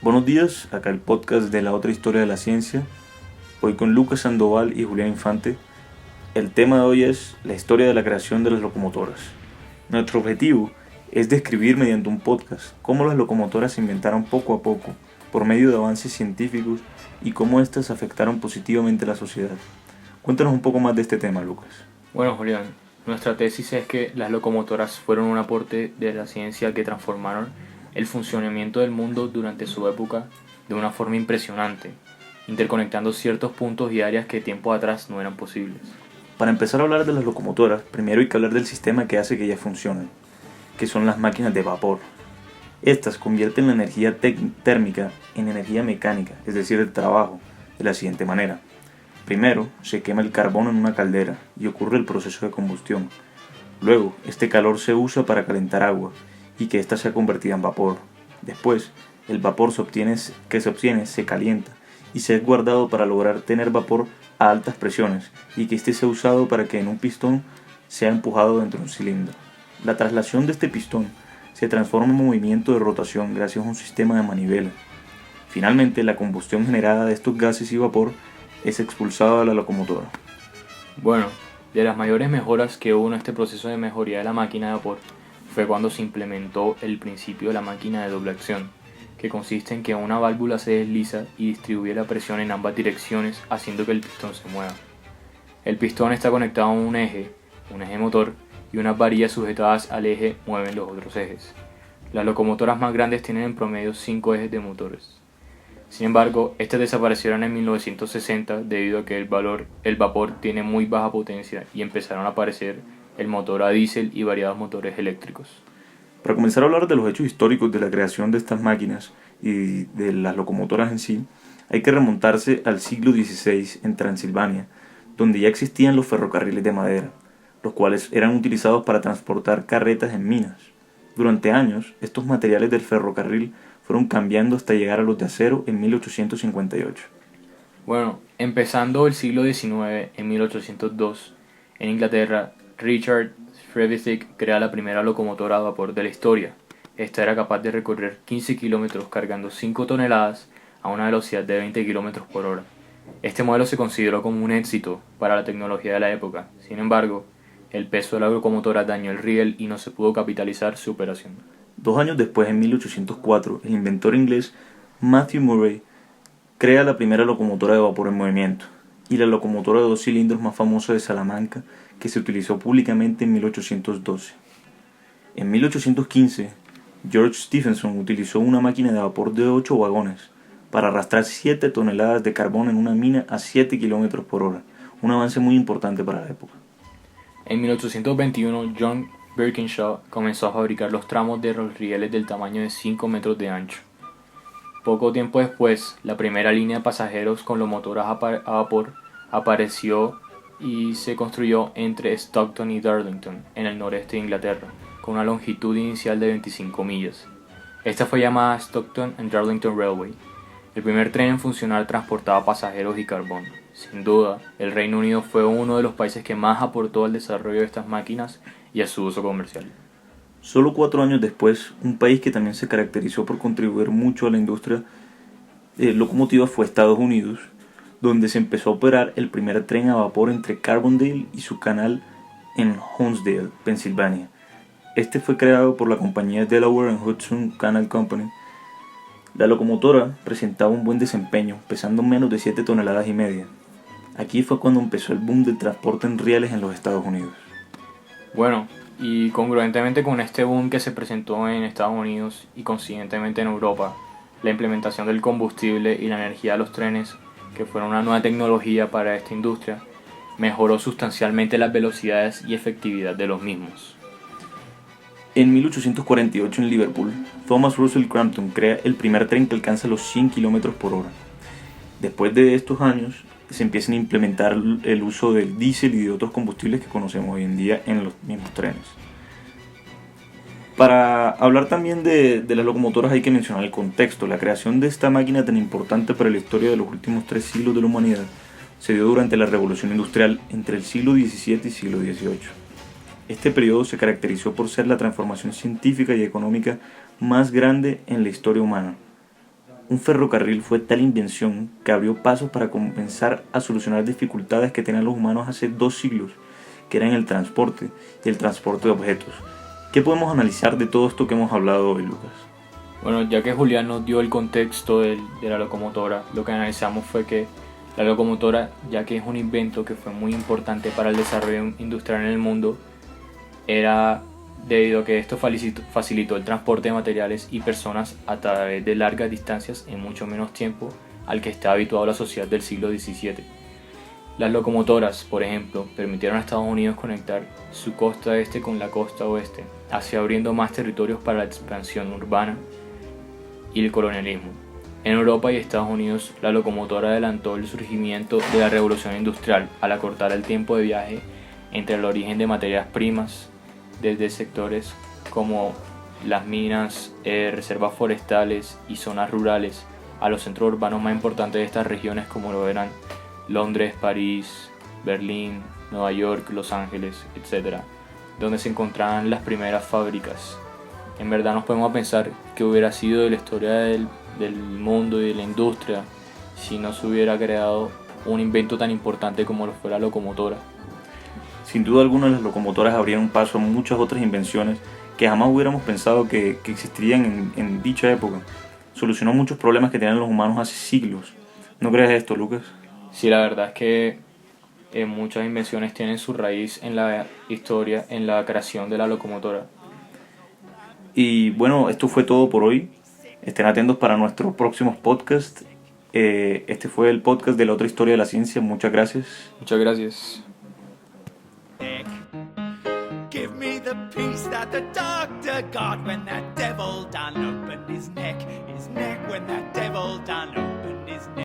Buenos días, acá el podcast de la otra historia de la ciencia. Hoy con Lucas Sandoval y Julián Infante. El tema de hoy es la historia de la creación de las locomotoras. Nuestro objetivo es describir mediante un podcast cómo las locomotoras se inventaron poco a poco por medio de avances científicos y cómo éstas afectaron positivamente a la sociedad. Cuéntanos un poco más de este tema, Lucas. Bueno, Julián, nuestra tesis es que las locomotoras fueron un aporte de la ciencia que transformaron el funcionamiento del mundo durante su época de una forma impresionante, interconectando ciertos puntos y áreas que tiempo atrás no eran posibles. Para empezar a hablar de las locomotoras, primero hay que hablar del sistema que hace que ellas funcionen, que son las máquinas de vapor. Estas convierten la energía térmica en energía mecánica, es decir, el trabajo, de la siguiente manera. Primero, se quema el carbón en una caldera y ocurre el proceso de combustión. Luego, este calor se usa para calentar agua y que ésta sea convertida en vapor. Después, el vapor que se obtiene se calienta y se es guardado para lograr tener vapor a altas presiones y que éste sea usado para que en un pistón sea empujado dentro de un cilindro. La traslación de este pistón se transforma en movimiento de rotación gracias a un sistema de manivela. Finalmente, la combustión generada de estos gases y vapor es expulsada de la locomotora. Bueno, de las mayores mejoras que hubo en este proceso de mejoría de la máquina de vapor fue cuando se implementó el principio de la máquina de doble acción, que consiste en que una válvula se desliza y distribuye la presión en ambas direcciones haciendo que el pistón se mueva. El pistón está conectado a un eje motor, y unas varillas sujetadas al eje mueven los otros ejes. Las locomotoras más grandes tienen en promedio 5 ejes de motores. Sin embargo, estas desaparecieron en 1960 debido a que el vapor tiene muy baja potencia y empezaron a aparecer el motor a diésel y variados motores eléctricos. Para comenzar a hablar de los hechos históricos de la creación de estas máquinas y de las locomotoras en sí, hay que remontarse al siglo XVI en Transilvania, donde ya existían los ferrocarriles de madera, los cuales eran utilizados para transportar carretas en minas. Durante años, estos materiales del ferrocarril fueron cambiando hasta llegar a los de acero en 1858. Bueno, empezando el siglo XIX, en 1802, en Inglaterra, Richard Trevithick crea la primera locomotora a vapor de la historia. Esta era capaz de recorrer 15 kilómetros cargando 5 toneladas a una velocidad de 20 kilómetros por hora. Este modelo se consideró como un éxito para la tecnología de la época. Sin embargo, el peso de la locomotora dañó el riel y no se pudo capitalizar su operación. 2 años después, en 1804, el inventor inglés Matthew Murray crea la primera locomotora de vapor en movimiento y la locomotora de 2 cilindros más famosa de Salamanca, que se utilizó públicamente en 1812. En 1815, George Stephenson utilizó una máquina de vapor de 8 vagones para arrastrar 7 toneladas de carbón en una mina a 7 km por hora, un avance muy importante para la época. En 1821, John Birkinshaw comenzó a fabricar los tramos de los rieles del tamaño de 5 metros de ancho. Poco tiempo después, la primera línea de pasajeros con locomotoras a vapor apareció y se construyó entre Stockton y Darlington, en el noreste de Inglaterra, con una longitud inicial de 25 millas. Esta fue llamada Stockton and Darlington Railway. El primer tren en funcionar transportaba pasajeros y carbón. Sin duda, el Reino Unido fue uno de los países que más aportó al desarrollo de estas máquinas y a su uso comercial. Solo 4 años después, un país que también se caracterizó por contribuir mucho a la industria locomotiva fue Estados Unidos, donde se empezó a operar el primer tren a vapor entre Carbondale y su canal en Honesdale, Pensilvania. Este fue creado por la compañía Delaware and Hudson Canal Company. La locomotora presentaba un buen desempeño, pesando menos de 7 toneladas y media. Aquí fue cuando empezó el boom del transporte en rieles en los Estados Unidos. Bueno, y congruentemente con este boom que se presentó en Estados Unidos y consiguientemente en Europa, la implementación del combustible y la energía de los trenes, que fueron una nueva tecnología para esta industria, mejoró sustancialmente las velocidades y efectividad de los mismos. En 1848 en Liverpool, Thomas Russell Crampton crea el primer tren que alcanza los 100 km por hora. Después de estos años, se empiezan a implementar el uso del diésel y de otros combustibles que conocemos hoy en día en los mismos trenes. Para hablar también de las locomotoras hay que mencionar el contexto. La creación de esta máquina tan importante para la historia de los últimos 3 siglos de la humanidad se dio durante la Revolución Industrial entre el siglo XVII y siglo XVIII. Este periodo se caracterizó por ser la transformación científica y económica más grande en la historia humana. Un ferrocarril fue tal invención que abrió pasos para comenzar a solucionar dificultades que tenían los humanos hace 2 siglos, que eran el transporte y el transporte de objetos. ¿Qué podemos analizar de todo esto que hemos hablado hoy, Lucas? Bueno, ya que Julián nos dio el contexto de la locomotora, lo que analizamos fue que la locomotora, ya que es un invento que fue muy importante para el desarrollo industrial en el mundo, era debido a que esto facilitó el transporte de materiales y personas a través de largas distancias en mucho menos tiempo al que está habituado la sociedad del siglo XVII. Las locomotoras, por ejemplo, permitieron a Estados Unidos conectar su costa este con la costa oeste, así abriendo más territorios para la expansión urbana y el colonialismo. En Europa y Estados Unidos, la locomotora adelantó el surgimiento de la revolución industrial al acortar el tiempo de viaje entre el origen de materias primas desde sectores como las minas, reservas forestales y zonas rurales a los centros urbanos más importantes de estas regiones, como lo eran Londres, París, Berlín, Nueva York, Los Ángeles, etc., donde se encontraban las primeras fábricas. En verdad nos podemos pensar que hubiera sido de la historia del mundo y de la industria si no se hubiera creado un invento tan importante como lo fue la locomotora. Sin duda alguna, las locomotoras abrieron paso a muchas otras invenciones que jamás hubiéramos pensado que existirían en dicha época. Solucionó muchos problemas que tenían los humanos hace siglos. ¿No crees esto, Lucas? Sí, la verdad es que muchas invenciones tienen su raíz en la historia, en la creación de la locomotora. Y bueno, esto fue todo por hoy. Estén atentos para nuestros próximos podcasts. Este fue el podcast de la otra historia de la ciencia. Muchas gracias. Muchas gracias. Give me the peace that the doctor got when that devil done opened his neck when that devil done opened